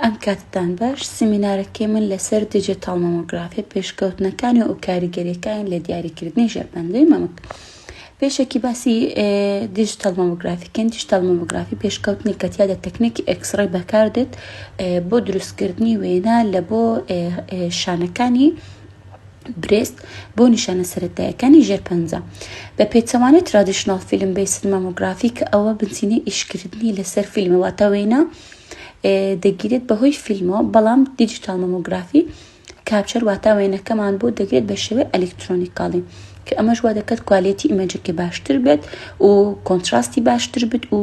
ئەم کاتتان باش سیمینارەکەی من لەسەر دیجیتال مامۆگرافی پێشکەوتنەکانی و کاریگەریەکانی لە دیاریکردنی ژێربەندەوەی مەمک. پێشێکی باسی دیجیتال مامۆگرافیکەین. دیجیتال مامۆگرافی پێشکەوتنی کە تیایدا تەکنیکی ئەکسڕەی بەکاردێت بۆ دروستکردنی وێنە لە بۆ شانەکانی برێست بۆ نیشانە سەرەتاییەکانی ژێرپەنجە. بە پێچەوانەی ترادیشنال فیلم بیسد مامۆگرافی کە ئەوە بنچینەی ئیشکردنی لەسەر فیلمە واتە وێنە دەگیرێت بەهۆی فیلمەوە، بەڵام دیجیتال مامۆگرافی کاپچەر واتە وێنەکەمان بۆ دەگرێت بە شێوەی ئەلکترۆنیکاڵی کە ئەمەش وا دەکات کوالیتی ئیمەجەکە باشتر بێت و کۆنتراستی باشتر بێت و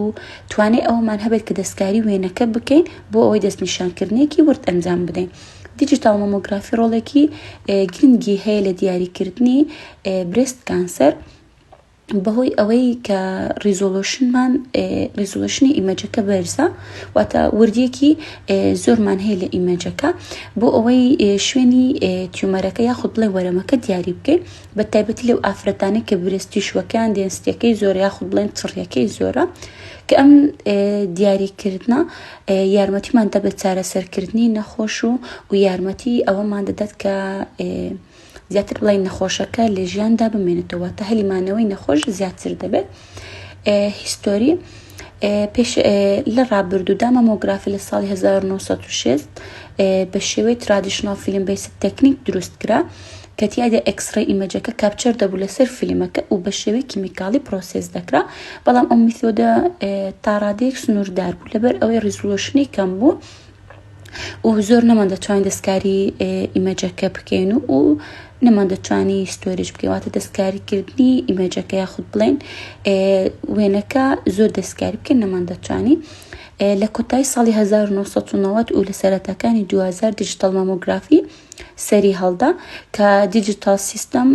توانێت ئەومان هەبێت کە دەستکاری وێنەکە بکەین بۆ ئەوەی دەستنیشانکردنێکی ورد ئەنجام بدەین. دیجیتال مامۆگرافی ڕۆڵێکی گرنگی هەیە لە دیاریکردنی برێست کانسەر بەهۆی ئەوەی کە ریزۆلوشنی ئیمەجەکە بەرزە، واتە وردیەکی زۆرمان هەیە لە ئیمەجەکە بۆ ئەوەی شوێنی تیومەرەکە یاخود بڵێ وەرەمەکە دیاری بکەین، بە تایبەتی لەو ئافرەتانەی کە برێستی شوەکەیان دێنسیەکەی زۆر یاخود بڵێن چڕیەکەی زۆرە، کە ئەم دیاریکردنە یارمەتیمان دەبێت چارەسەرکردنی نەخۆش و یارمەتی ئەوەمان دەدات کە زیاتر بڵین نەخۆشەکە لە ژیاندا بمێنێتەوە، تا هەلیمانەوەی نەخۆش زیاتر دەبێت. هیستۆری پێش لە ڕابردوودا مامۆگرافی لە ساڵی 1960 بە شێوەی ترادیشنال فیلم بیسد تەکنیک دروستکرا کە تیایدا ئەکسڕەی ئیمەجەکە کاپچەر دەبوو لەسەر فیلمەکە و بە شێوەی کیمیکاڵی پرۆسێس دەکرا، بەڵام ئەم میتۆدە تا ڕادەیەک سنووردار بوو لەبەر ئەوەی ریزۆلوشنی کەم بوو و زۆر نەمان دەتوانین دەستکاری ئیمەجەکە بکەین و نەمان دەتوانی ستۆریج بکەواتە دەستکاریکردنی ئیمەجەکە یاخود بڵێن وێنەکە زۆر دەستکاری بکەین نەمان دەتوانی. لە کۆتایی ساڵی 1990 و لە سەرەتاکانی 2000 دیجیتال مامۆگرافی سەری هەڵدا کە دیجیتال سیستەم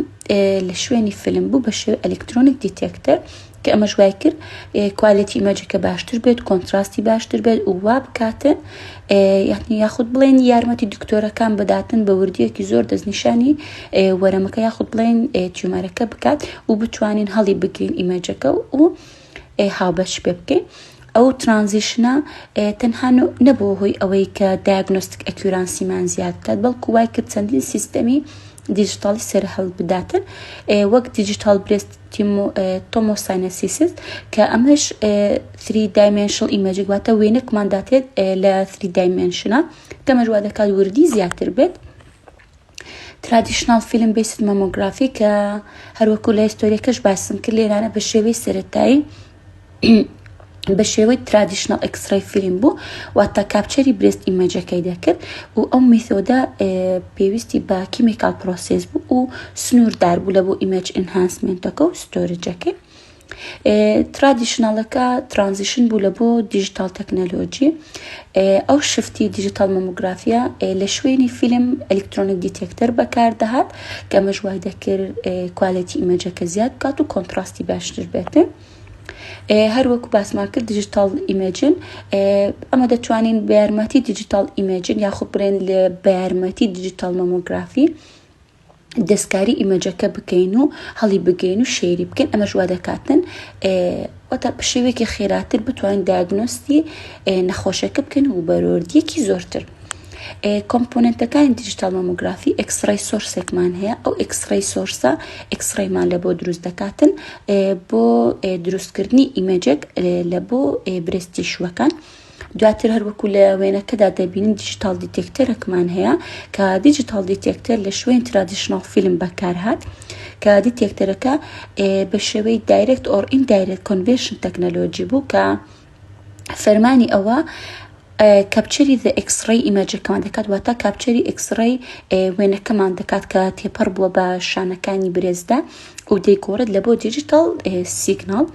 لە شوێنی فیلم بوو بە شێوەی ئەلکترۆنیک دیتێکتەر کە ئەمەش وای کرد کوالیتی ئیمەجەکە باشتر بێت، کۆنتراستی باشتر بێت و وا بکاتن یاخود بڵێن یارمەتی دکتۆرەکان بداتن بە وردیەکی زۆر دەستنیشانی وەرەمەکە یاخود بڵێن تیومەرەکە بکات و بتوانین هەڵی بگرین ئیمەجەکە و هاوبەش پێ بکەین. ئەو ترانزیشنە تەنها نەبوو هۆی ئەوەی کە دایگنۆستیک ئەکیورانسیمان زیاد بکات، بەڵکو وای کرد چەندین سیستەمی دیجیتالی سەر هەڵ بداتن وەک دیجیتال برێست تۆمۆساینەسیس کە ئەمەش 3 دایمێنشنال ئیمەجێک واتە وێنەکمان داتێت لە 3 دایمێنشنە کە ئەمەش وا دەکات وردی زیاتر بێت. ترادیشنال فیلم بیسد مامۆگرافی کە هەروەکو لە هیستۆریەکەش باسم کرد لێرانە بە شێوەی سەرەتایی بە شێوەی ترادیشنال ئەکسڕەی فیلم بوو، واتە کاپچەری برێست ئیمەجەکەی دەکرد و ئەو میتۆدە پێویستی بە کیمیکال پرۆسێس بوو و سنووردار بوو لە بۆ ئیمەج ئینهانسمنتەکە و ستۆریجەکەی. ترادیشنالەکە ترانزیشن بوو لە بۆ دیجیتال تەکنەلۆجی. ئەو شفتی دیجیتال مامۆگرافیە لە شوێنی فیلم ئەلکترۆنیک دیتێکتەر بەکاردەهات کە ئەمەش وای دەکرد کوالیتی ئیمەجەکە زیاد بکات و کۆنتراستی باشتر بێتن. هەروەکو باسمان کرد دیجیتال ئیمەجن ئەمە دەتوانین بە یارمەتی دیجیتال ئیمەجن یاخود بڵێن لە بە یارمەتی دیجیتال مامۆگرافی دەستکاری ئیمەجەکە بکەین و هەڵی بگەین و شێری بکەین، ئەمەش وا دەکاتن واتە بە شێوەیەکی خێراتر بتوانین دایگنۆستی نەخۆشەکە بکەین و بەرۆردیەکی زۆرتر. کۆمپۆننتەکانی دیجیتال مامۆگرافی ئەکسڕەی سۆرسێکمان هەیە، ئەو ئەکسڕەی سۆرسە ئەکسڕەیمان لە بۆ دروست دەکاتن بۆ دروستکردنی ئیمەجێک لە بۆ برێستی شوەکان. دواتر هەروەکو لە وێنەکەدا دەبینین دیجیتال دیتێکتەرێکمان هەیە کە دیجیتال دیتێکتەر لە شوێن ترادیشنال فیلم بەکارهات کە دیتێکتەرەکە بە شێوەی دایرێکت ئۆر ئیندایرێکت کۆنڤێرشن تەکنەلۆجی بوو کە فەرمانی ئەوە کاپچەری ئەکسڕەی ئیمەجەکەمان دەکات، واتە کاپچەری ئەکسڕەی وێنەکەمان دەکات کە تێپەڕ بووە بە شانەکانی برێزدا و دەیگۆڕێت لە بۆ دیجیتال سیگنال.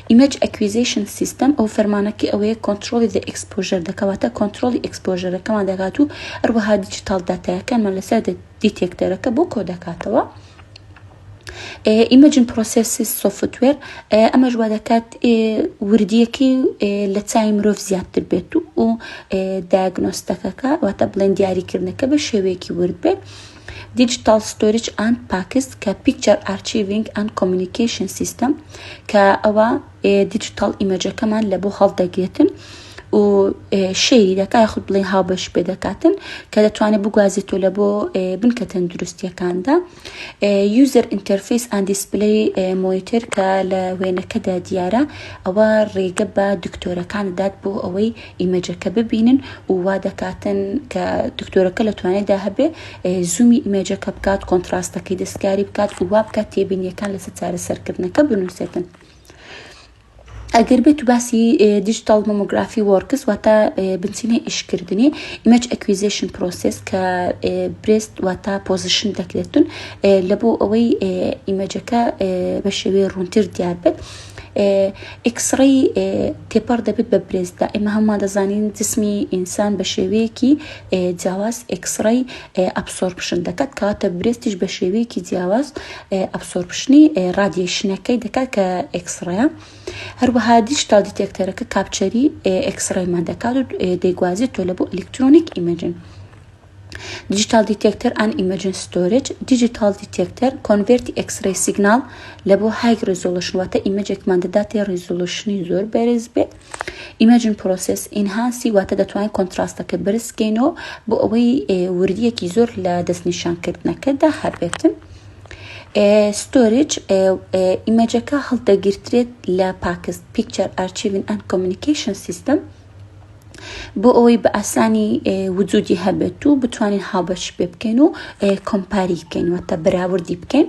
ئیمەج ئەکویزیشن سیستەم ئەو فەرمانەکە ئەوەیە کۆنترۆلی ئەکسپۆژەر دەکەواتە کۆنترۆلی ئەکسپۆژەرەکەمان دەکات و هەروەها دیجیتال داتایەکانمان لەسەر دیتێکتەرەکە بۆ کۆ دەکاتەوە. ئیمەجن پرۆسێسی سۆفتوێر ئەمەش وا دەکات وردیەکەی لە چای مرۆڤ زیاتر بێت و دایگنۆستەکەکە واتە بڵێن دیاریکردنەکە بە شێوەیەکی ورد بێت. Digital Storage and Package کە Picture Archiving and Communication System کە ئەوە دیجیتال ئیمەجەکەمان لە بۆ هەڵدەگرێتن و شەیری دەکات یاخود بڵێ هاوبەش پێ دەکاتن کە دەتوانێت بگوازێتەوە لە بۆ بنکە تەندروستیەکاندا. یوزەر ئینتەرفیس ئەند دیسپلەی مۆنیتۆر کە لە وێنەکەدا دیارە، ئەوە ڕێگە بە دکتۆرەکان دەدات بۆ ئەوەی ئیمەجەکە ببینن و وا دەکاتن کە دکتۆرەکە لەتوانێتدا هەبێ زوومی ئیمەجەکە بکات، کۆنتراستەکەی دەستکاری بکات و وا بکات تێبینیەکان لەسەر چارەسەرکردنەکە بنووسێتن. ئەگەر بێت و باسی دیجیتال مامۆگرافی وەرکس واتە بنچینە ئیشکردنی ئیمەج ئەکویزیشن پرۆسس کە برێست واتە پۆزیشن دەکرێتن لە بۆ ئەوەی ئیمەجەکە بە شێوەیە ڕوونتر دیار بێت. ئێکسڕەی تێپەڕ دەبێت بە برێزدا. ئێمە هەمووان دەزانین جسمی ئینسان بە شێوەیەکی جیاواز ئێکسڕەی ئەبسۆرپشن دەکات، کەواتە برێستیش بە شێوەیەکی جیاواز ئەبسۆرپشنی ڕادیێشنەکەی دەکات کە ئێکسڕەیە. هەروەها دیجیتال دیتێکتەرەکە کاپچەری ئێکسڕەیمان دەکات و دەیگوازێتەوە لە بۆ ئەلکترۆنیک ئیمەجن. Digital Detector and Image Storage. Digital Detector convert X-ray signal لبو high resolution واتە image داتی resolution زۆر بەرز بێت. Imaging Process Enhance واتە دەتوانین کۆنتراستەکە بەرزکەینەوە بۆ ئەوەی وردیەکی زۆر لە دەستنیشانکردنەکەدا هەبێتن. Storage ئیمەجەکە هەڵدەگیرترێت لە Picture Archiving and Communication System بۆ ئەوەی بە ئاسانی وجودی هەبێت و بتوانین هاوبەش پێ بکەین و کۆمپاری بکەین واتە بەراوردی بکەین.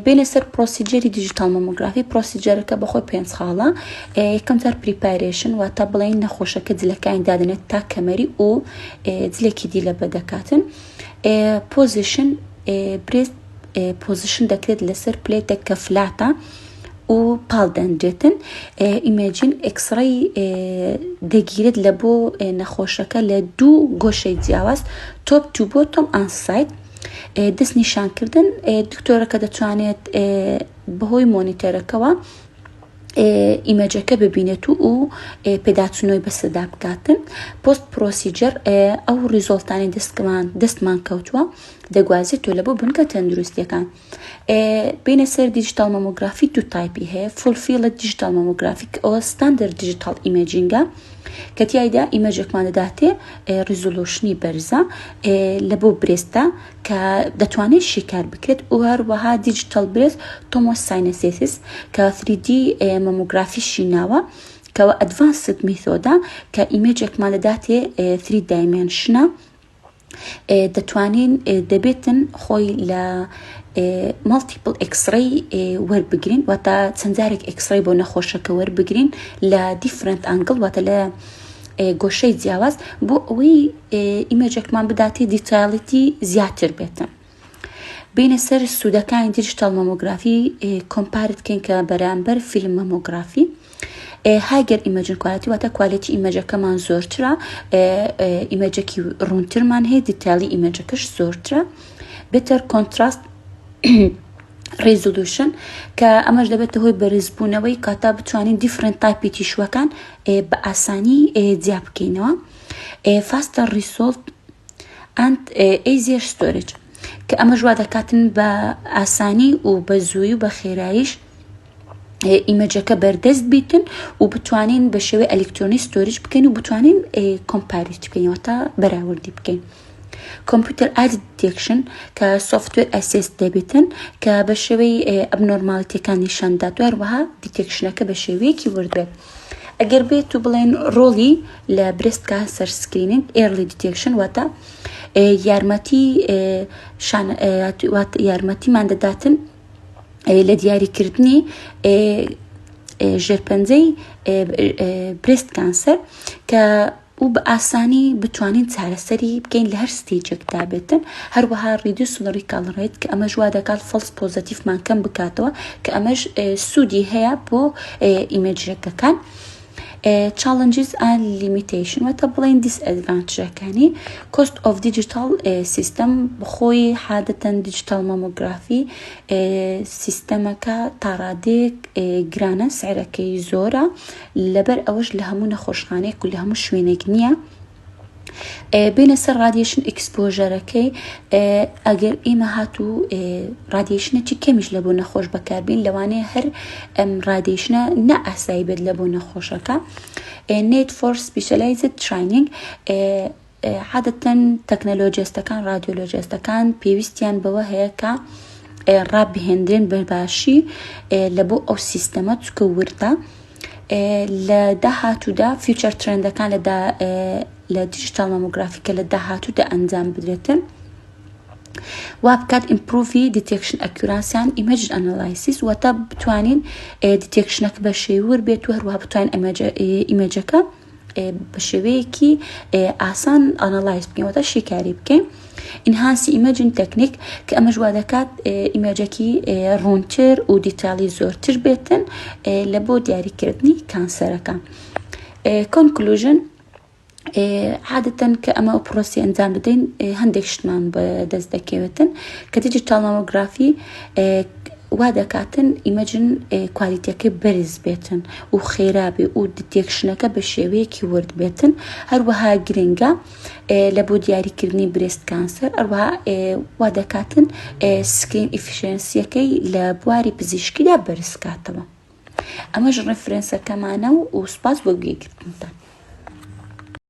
بینە سەر پرۆسیجەری دیجیتال مامۆگرافی. پرۆسیجەرەکە بەخۆی 5 خاڵە. یەکەم جار پریپارێشن واتە بڵێن نەخۆشەکە جلەکانی دادنێت تا کەمەری و جلێکی دی لە بەدەکاتن. پۆزیشن برێست پۆزیشن دەکرێت لەسەر پلێتێک کە فلاتە و پاڵدەنجێتن. ئیمەجین ئێکسڕەی دەگیرێت لە بۆ نەخۆشەکە لە دوو گۆشەی جیاواز تۆپ تو بۆتۆم ئانسایت. دەست نیشانکردن دکتۆرەکە دەتوانێت بەهۆی مۆنیتۆرەکەوە ئیمەجەکە ببینێت و پێداچوونەوەی بەسەدا بکاتن. پۆست پرۆسیجەر ئەو ریزۆڵتانی دەستمان کەوتووە دەگوازێتەوە لە بۆ بنکە تەندروستیەکان. بینە سەر دیجیتال مامۆگرافی دوو تایپی هەیە. فول فیلد دیجیتال مامۆگرافی کە ئەوە ستاندەرد دیجیتال ئیمەجینگە کە تیایدا ئیمەجێکمان دەداتێ ریزۆلوشنی بەرزە لە بۆ برێستە کە دەتوانێت شیکار بکرێت و هەروەها دیجیتال برێست تۆمۆساینەسیس کە 3D مامۆگرافی شیناوە کەەوە ئەدڤانسد میثۆدا کە ئیمەجێکمان دەداتێ 3 دایمێنشنە دەتوانین دەبێتن خۆی لە مالتیپل ئێکسڕەی وەربگرین واتە چەندجارێک ئێکسڕەی بۆ نەخۆشەکە وەربگرین لە دیفرنت ئەنگڵ واتە لە گۆشەی جیاواز بۆ ئەوەی ئیمەجێکمان بداتێ دیتالیتی زیاتر بێتن. بینە سەر سوودەکانی دیجیتال مامۆگرافی کۆمپارت بکەین کە بەرامبەر فیلم مامۆگرافی. هاگەر ئیمەجن کوالیتی واتە کوالیتی ئیمەجەکەمان زۆرترە، ئیمەجێکی ڕوونترمان هەیە، دیتالی ئیمەجەکەش زۆرترە. بێتەر کۆنتراست ریزولوشن کە ئەمەش دەبێتە هۆی بەرزبوونەوەی کاتا بتوانین دیفرنت تایپی تیشوەکان بە ئاسانی جیا بکەینەوە. فاستر ریسۆلت ئەند ئیزیەر ستۆرج کە ئەمەش وا دەکاتن بە ئاسانی و بە زووی و بە خێراییش ئیمەجەکە بەردەست بیتن و بتوانین بە شێوەی ئەلکترۆنی ستۆریج بکەین و بتوانین کۆمپاریت بکەینەوە تا بەراوردی بکەین. کۆمپیوتەر ئاد دیتێکشن کە سۆفتوێر ئەسێس دەبێتن کە بە شێوەی ئەبنۆرماڵیتیەکان نیشاندات و هەروەها دیتێکشنەکە بە شێوەیەکی وردبێت. ئەگەر بێت و بڵێن ڕۆڵی لە برێست کانسەر سکرینینگ ئێرلی دیتێکشن واتە یارمەتیمان دەداتن لە دیاریکردنی ژێرپەنجەی برێست کانسەر کە و بە ئاسانی بتوانین چارەسەری بکەین لە هەر ستێجێکدا بێتن. هەروەها ریدیوس ریکال ڕێت کە ئەمەش وا دەکات فەڵس پۆزەتیفمان کەم بکاتەوە کە ئەمەش سوودی هەیە بۆ ئیمەجەکەکان. challenges and limitation واتە بڵێن دیسئەدڤانتێجەکانی. cost of digital system بخۆی عادەتەن دیجیتال مامۆگرافی سیستەمەکە تا ڕادێک گرانە، سعرەکەی زۆرە لەبەر ئەوەش لە هەموو نەخۆشخانەیەک و لە هەموو شوێنێک نییە. بين سر راديشن اكسبوجركي اگر ايما هاتو راديشن چی کمیش لبو نخوش بکاربین لوانه هر راديشن نا اسای بد لبو نخوشکا need for specialized training عادة تكنولوجيستكان راديولوجيستكان بيويستيان بوا هيكا راب هندرين بباشي لبو او سيستمات كورتا لدهاتو دا فيوتشر ترند كان لدا لديجيتال ماموغرافيك لدهاتو دا انزام بدرتن وابكات improve detection accuracy and image analysis وتب بتوانين detectionك بشيور بيت وهروها بتوان imageka بشويكي آسان analyze بكين وتا شكاري بكين enhance imaging technique كأما جوادكات imageki رونتر و ديتالي زورتر بيتن لبو دياري كردني كانسركا conclusion عادة كأما أبروسي أنزام بدين هندك شتمان بدزدكيوتن كديجيتال ماموغرافي وادكاتن إيماجن كواليتيكي برز بيتن وخيرابي وديتيكشنكا بشيوي كيورد بيتن هروها جرينجا لبو دياري كرني بريست كانسر هروها وادكاتن سكين إفشنسيكي لبواري بزيشكي دا برز كاتبا أما جن ريفرنسا كمانا وسباس بوغي كتنتان